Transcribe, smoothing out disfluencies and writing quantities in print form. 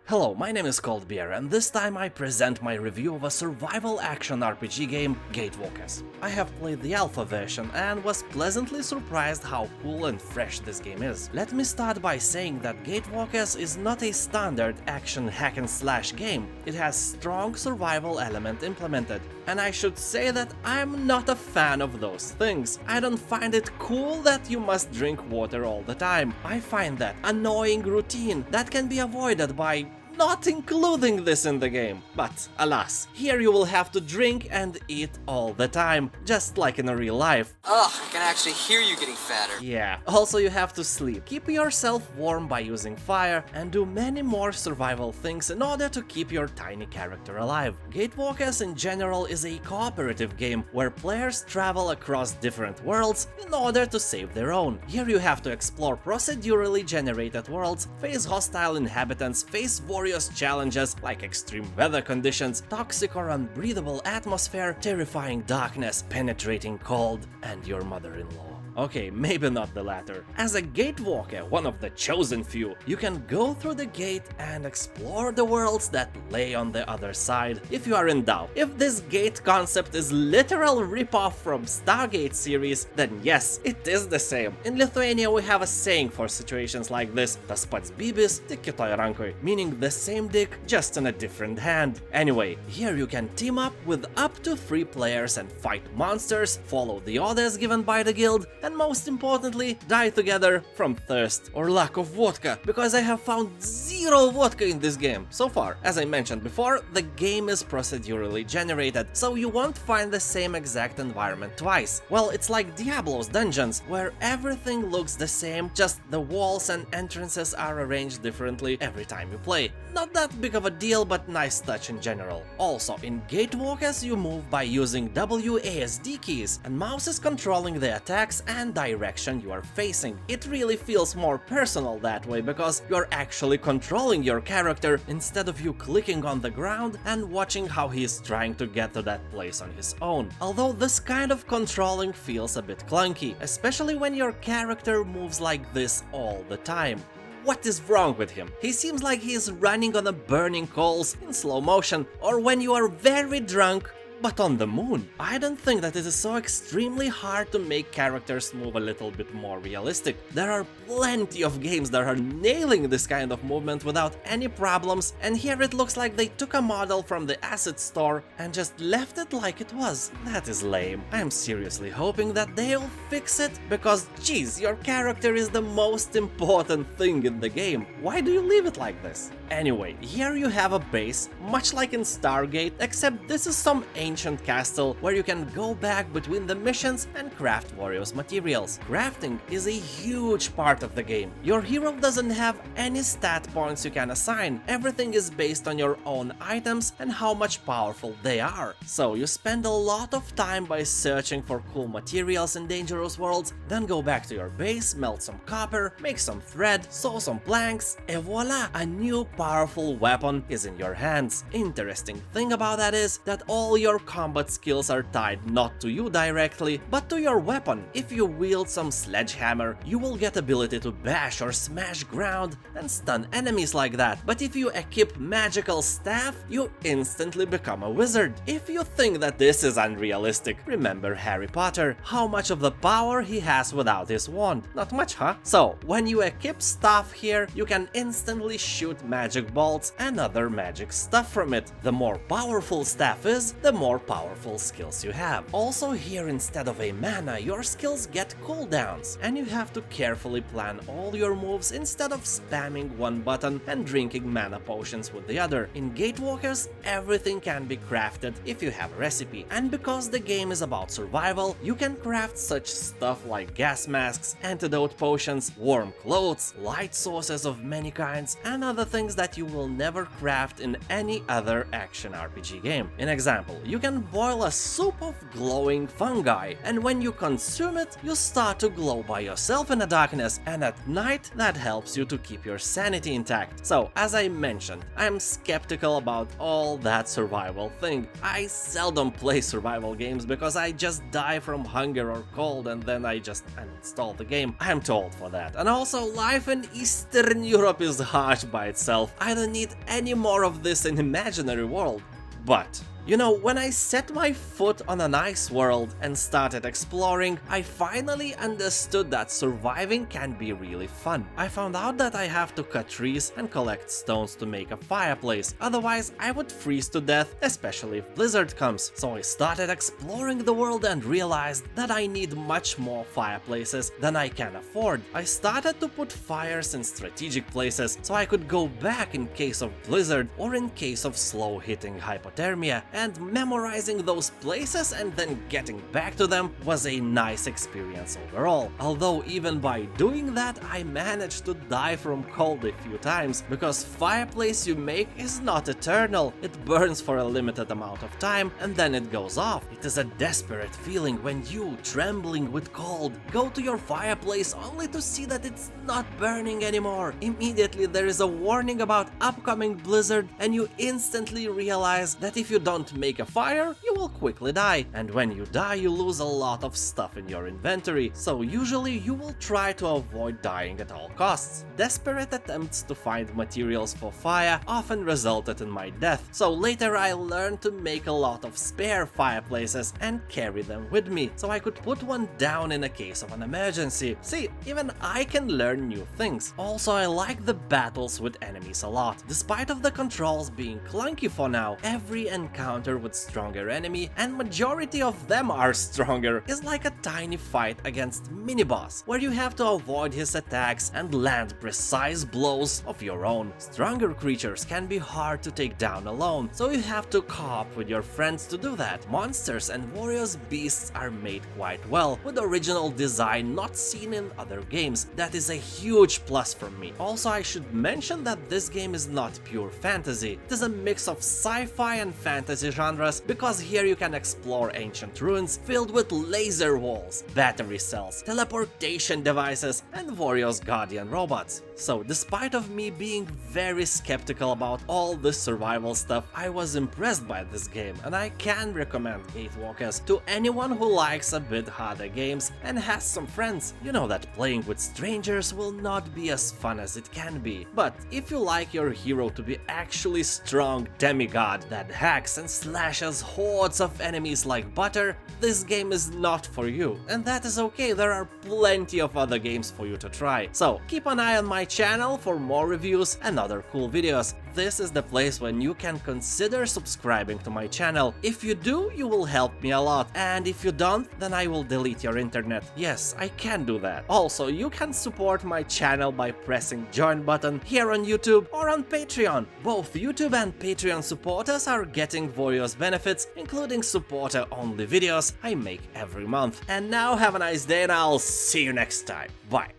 Hello, my name is Beer, and this time I present my review of a survival action RPG game, Gatewalkers. I have played the alpha version and was pleasantly surprised how cool and fresh this game is. Let me start by saying that Gatewalkers is not a standard action hack and slash game. It has strong survival element implemented, and I should say that I'm not a fan of those things. I don't find it cool that you must drink water all the time. I find that annoying routine that can be avoided by not including this in the game. But alas, here you will have to drink and eat all the time, just like in real life. Ugh, I can actually hear you getting fatter. Yeah, also you have to sleep, keep yourself warm by using fire, and do many more survival things in order to keep your tiny character alive. Gatewalkers in general is a cooperative game where players travel across different worlds in order to save their own. Here you have to explore procedurally generated worlds, face hostile inhabitants, face warriors challenges like extreme weather conditions, toxic or unbreathable atmosphere, terrifying darkness, penetrating cold, and your mother-in-law. Okay, maybe not the latter. As a gatewalker, one of the chosen few, you can go through the gate and explore the worlds that lay on the other side if you are in doubt. If this gate concept is literal ripoff from Stargate series, then yes, it is the same. In Lithuania we have a saying for situations like this: tas pats bybis, tik kitoj rankoj, meaning the same dick, just in a different hand. Anyway, here you can team up with up to 3 players and fight monsters, follow the orders given by the guild, and most importantly, die together from thirst or lack of vodka, because I have found zero vodka in this game so far. As I mentioned before, the game is procedurally generated, so you won't find the same exact environment twice. Well, it's like Diablo's dungeons, where everything looks the same, just the walls and entrances are arranged differently every time you play. Not that big of a deal, but nice touch in general. Also, in Gatewalkers you move by using WASD keys, and mouse is controlling the attacks and direction you are facing. It really feels more personal that way, because you're actually controlling your character instead of you clicking on the ground and watching how he is trying to get to that place on his own. Although this kind of controlling feels a bit clunky, especially when your character moves like this all the time. What is wrong with him? He seems like he is running on a burning coals in slow motion, or when you are very drunk but on the moon. I don't think that it is so extremely hard to make characters move a little bit more realistic. There are plenty of games that are nailing this kind of movement without any problems, and here it looks like they took a model from the asset store and just left it like it was. That is lame. I'm seriously hoping that they'll fix it, because geez, your character is the most important thing in the game. Why do you leave it like this? Anyway, here you have a base, much like in Stargate, except this is some ancient castle where you can go back between the missions and craft various materials. Crafting is a huge part of the game. Your hero doesn't have any stat points you can assign. Everything is based on your own items and how much powerful they are. So you spend a lot of time by searching for cool materials in dangerous worlds, then go back to your base, melt some copper, make some thread, sew some planks, et voila! A new powerful weapon is in your hands. Interesting thing about that is that all your combat skills are tied not to you directly, but to your weapon. If you wield some sledgehammer, you will get ability to bash or smash ground and stun enemies like that. But if you equip magical staff, you instantly become a wizard. If you think that this is unrealistic, remember Harry Potter, how much of the power he has without his wand. Not much, huh? So, when you equip stuff here, you can instantly shoot magic bolts and other magic stuff from it. The more powerful staff is, the more powerful skills you have. Also here, instead of a mana, your skills get cooldowns, and you have to carefully plan all your moves instead of spamming one button and drinking mana potions with the other. In Gatewalkers, everything can be crafted if you have a recipe, and because the game is about survival, you can craft such stuff like gas masks, antidote potions, warm clothes, light sources of many kinds, and other things that you will never craft in any other action RPG game. In example, you you can boil a soup of glowing fungi, and when you consume it, you start to glow by yourself in the darkness, and at night that helps you to keep your sanity intact. So, as I mentioned, I'm skeptical about all that survival thing. I seldom play survival games because I just die from hunger or cold and then I just uninstall the game. I'm too old for that. And also, life in Eastern Europe is harsh by itself. I don't need any more of this in imaginary world. But you know, when I set my foot on a nice world and started exploring, I finally understood that surviving can be really fun. I found out that I have to cut trees and collect stones to make a fireplace, otherwise I would freeze to death, especially if blizzard comes. So I started exploring the world and realized that I need much more fireplaces than I can afford. I started to put fires in strategic places so I could go back in case of blizzard or in case of slow-hitting hypothermia. And memorizing those places and then getting back to them was a nice experience overall. Although even by doing that, I managed to die from cold a few times, because fireplace you make is not eternal. It burns for a limited amount of time and then it goes off. It is a desperate feeling when you, trembling with cold, go to your fireplace only to see that it's not burning anymore. Immediately there is a warning about upcoming blizzard and you instantly realize that if you don't make a fire, you will quickly die. And when you die, you lose a lot of stuff in your inventory, so usually you will try to avoid dying at all costs. Desperate attempts to find materials for fire often resulted in my death, so later I learned to make a lot of spare fireplaces and carry them with me, so I could put one down in a case of an emergency. See, even I can learn new things. Also, I like the battles with enemies a lot. Despite of the controls being clunky for now, every encounter with stronger enemy, and majority of them are stronger, is like a tiny fight against mini-boss, where you have to avoid his attacks and land precise blows of your own. Stronger creatures can be hard to take down alone, so you have to co-op with your friends to do that. Monsters and warriors beasts are made quite well, with original design not seen in other games. That is a huge plus for me. Also, I should mention that this game is not pure fantasy. It is a mix of sci-fi and fantasy genres, because here you can explore ancient ruins filled with laser walls, battery cells, teleportation devices, and warriors' guardian robots. So despite of me being very skeptical about all this survival stuff, I was impressed by this game, and I can recommend Gatewalkers to anyone who likes a bit harder games and has some friends. You know that playing with strangers will not be as fun as it can be, but if you like your hero to be actually strong demigod that hacks and slashes hordes of enemies like butter, this game is not for you. And that is okay, there are plenty of other games for you to try. So keep an eye on my channel for more reviews and other cool videos. This is the place when you can consider subscribing to my channel. If you do, you will help me a lot, and if you don't, then I will delete your internet. Yes, I can do that. Also, you can support my channel by pressing join button here on YouTube or on Patreon. Both YouTube and Patreon supporters are getting various benefits, including supporter-only videos I make every month. And now have a nice day and I'll see you next time. Bye.